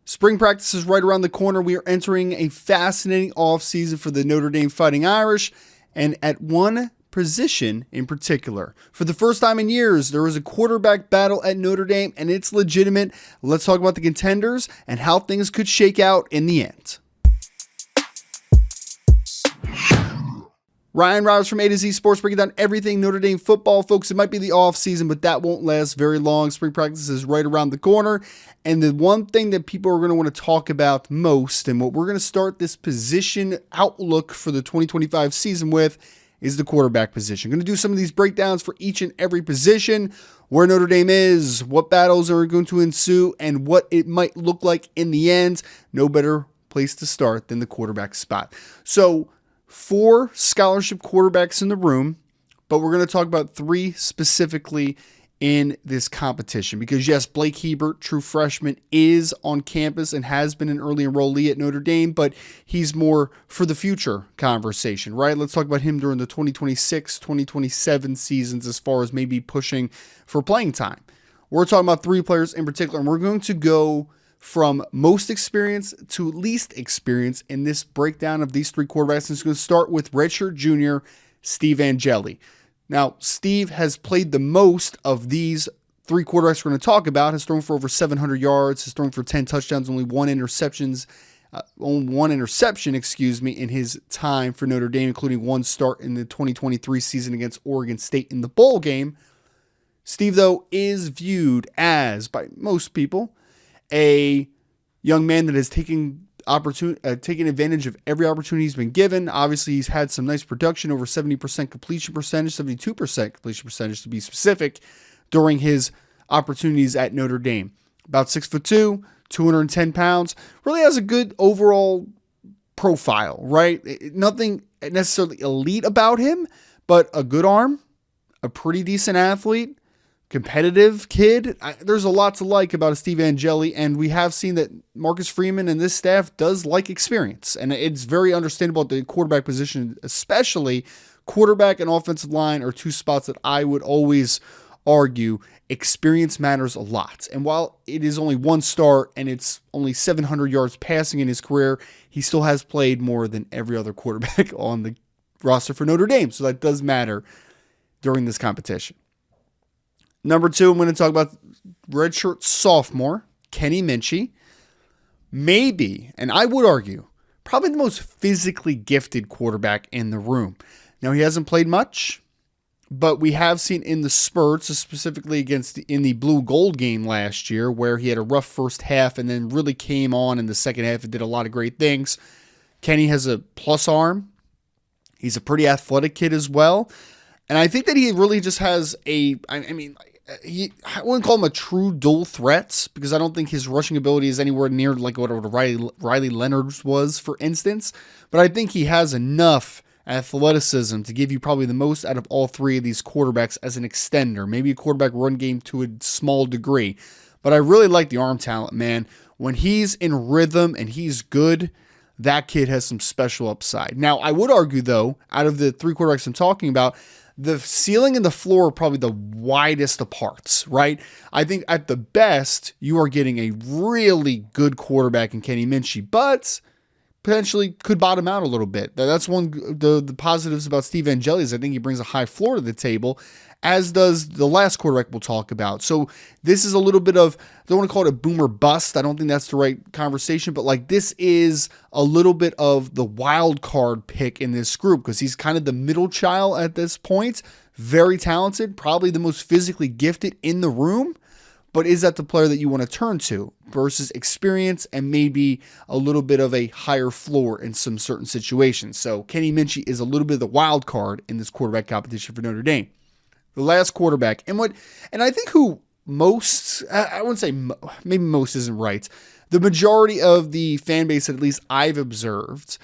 Spring practice is right around the corner. We are entering a fascinating offseason for the Notre Dame Fighting Irish, and at one position in particular. For the first time in years, there was a quarterback battle at Notre Dame, and it's legitimate. Let's talk about the contenders and how things could shake out in the end. Ryan Roberts from A to Z Sports, breaking down everything Notre Dame football. Folks, it might be the off season, but that won't last very long. Spring practice is right around the corner. And the one thing that people are going to want to talk about most, and what we're going to start this position outlook for the 2025 season with, is the quarterback position. I'm going to do some of these breakdowns for each and every position, where Notre Dame is, what battles are going to ensue, and what it might look like in the end. No better place to start than the quarterback spot. So, 4 scholarship quarterbacks in the room, but we're going to talk about 3 specifically in this competition. Because yes, Blake Hebert, true freshman, is on campus and has been an early enrollee at Notre Dame, but he's more for the future conversation, right? Let's talk about him during the 2026, 2027 seasons as far as maybe pushing for playing time. We're talking about 3 players in particular, and we're going to go from most experience to least experience in this breakdown of these 3 quarterbacks. It's going to start with redshirt junior Steve Angeli. Now, Steve has played the most of these 3 quarterbacks we're going to talk about, has thrown for over 700 yards, has thrown for 10 touchdowns, only one interception, in his time for Notre Dame, including 1 start in the 2023 season against Oregon State in the bowl game. Steve, though, is viewed as, by most people, a young man that has taken advantage of every opportunity he's been given. Obviously, he's had some nice production, over 70% completion percentage, 72% completion percentage to be specific, during his opportunities at Notre Dame. About 6'2", 210 pounds. Really has a good overall profile, right? Nothing necessarily elite about him, but a good arm, a pretty decent athlete, competitive kid. There's a lot to like about a Steve Angeli, and we have seen that Marcus Freeman and this staff does like experience, and it's very understandable at the quarterback position, especially quarterback and offensive line are 2 spots that I would always argue experience matters a lot. And while it is only 1 start and it's only 700 yards passing in his career, he still has played more than every other quarterback on the roster for Notre Dame, so that does matter during this competition. Number 2, I'm going to talk about redshirt sophomore, Kenny Minchey. Maybe, and I would argue, probably the most physically gifted quarterback in the room. Now, he hasn't played much, but we have seen in the spurts, specifically in the blue gold game last year, where he had a rough first half and then really came on in the second half and did a lot of great things. Kenny has a plus arm. He's a pretty athletic kid as well. And I think that he really just has I wouldn't call him a true dual threat, because I don't think his rushing ability is anywhere near like what Riley Leonard's was, for instance. But I think he has enough athleticism to give you probably the most out of all 3 of these quarterbacks as an extender. Maybe a quarterback run game to a small degree. But I really like the arm talent, man. When he's in rhythm and he's good, that kid has some special upside. Now, I would argue, though, out of the 3 quarterbacks I'm talking about, the ceiling and the floor are probably the widest apart, right? I think at the best, you are getting a really good quarterback in Kenny Minchey, but potentially could bottom out a little bit. That's one of the positives about Steve Angeli, is I think he brings a high floor to the table, as does the last quarterback we'll talk about. So this is a little bit of, I don't want to call it a boomer bust. I don't think that's the right conversation, but like this is a little bit of the wild card pick in this group, because he's kind of the middle child at this point. Very talented, probably the most physically gifted in the room, but is that the player that you want to turn to versus experience and maybe a little bit of a higher floor in some certain situations? So Kenny Minchey is a little bit of the wild card in this quarterback competition for Notre Dame. The last quarterback, and I think who most, I wouldn't say, maybe most isn't right. The majority of the fan base, at least I've observed,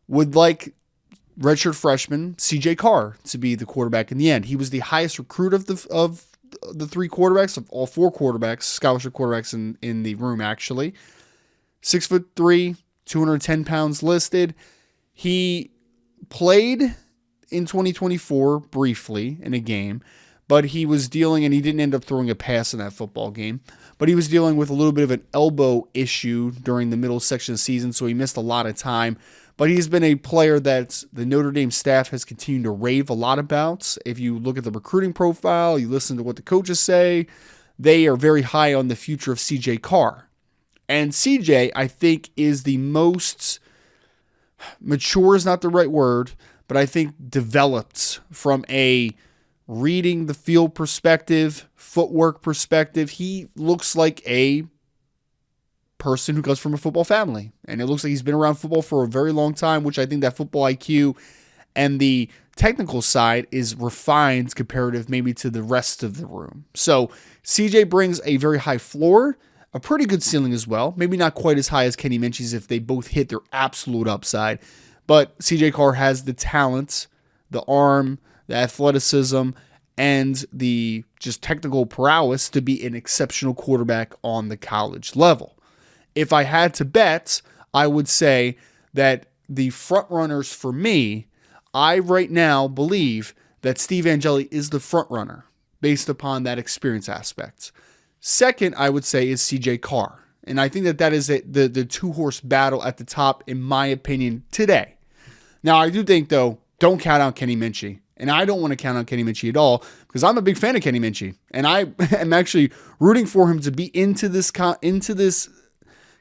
would like redshirt freshman CJ Carr to be the quarterback in the end. He was the highest recruit of the 3 quarterbacks, of all 4 quarterbacks, scholarship quarterbacks in the room, actually. 6'3", 210 pounds listed. He played in 2024 briefly in a game, but he was dealing, and he didn't end up throwing a pass in that football game, but he was dealing with a little bit of an elbow issue during the middle section of the season, so he missed a lot of time. But he's been a player that the Notre Dame staff has continued to rave a lot about. If you look at the recruiting profile, you listen to what the coaches say, they are very high on the future of CJ Carr. And CJ, I think, is the most mature is not the right word, but I think developed from a reading the field perspective, footwork perspective. He looks like a person who comes from a football family. And it looks like he's been around football for a very long time, which I think that football IQ and the technical side is refined comparative maybe to the rest of the room. So CJ brings a very high floor, a pretty good ceiling as well. Maybe not quite as high as Kenny Minchey's if they both hit their absolute upside. But CJ Carr has the talent, the arm, the athleticism, and the just technical prowess to be an exceptional quarterback on the college level. If I had to bet, I would say that the front runners for me, I right now believe that Steve Angeli is the front runner based upon that experience aspect. Second, I would say is CJ Carr. And I think that is the two-horse battle at the top, in my opinion, today. Now, I do think, though, don't count out Kenny Minchey. And I don't want to count out Kenny Minchey at all because I'm a big fan of Kenny Minchey. And I am actually rooting for him to be into this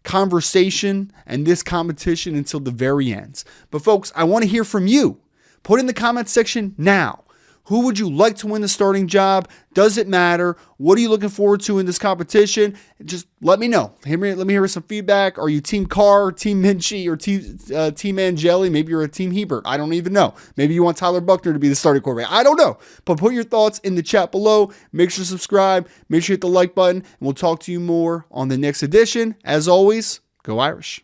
conversation and this competition until the very end. But folks, I want to hear from you. Put in the comment section now. Who would you like to win the starting job? Does it matter? What are you looking forward to in this competition? Just let me know. Let me hear some feedback. Are you Team Carr, Team Minchey, or Team Angeli? Maybe you're a Team Hebert. I don't even know. Maybe you want Tyler Buckner to be the starting quarterback. I don't know. But put your thoughts in the chat below. Make sure to subscribe. Make sure you hit the like button. And we'll talk to you more on the next edition. As always, go Irish.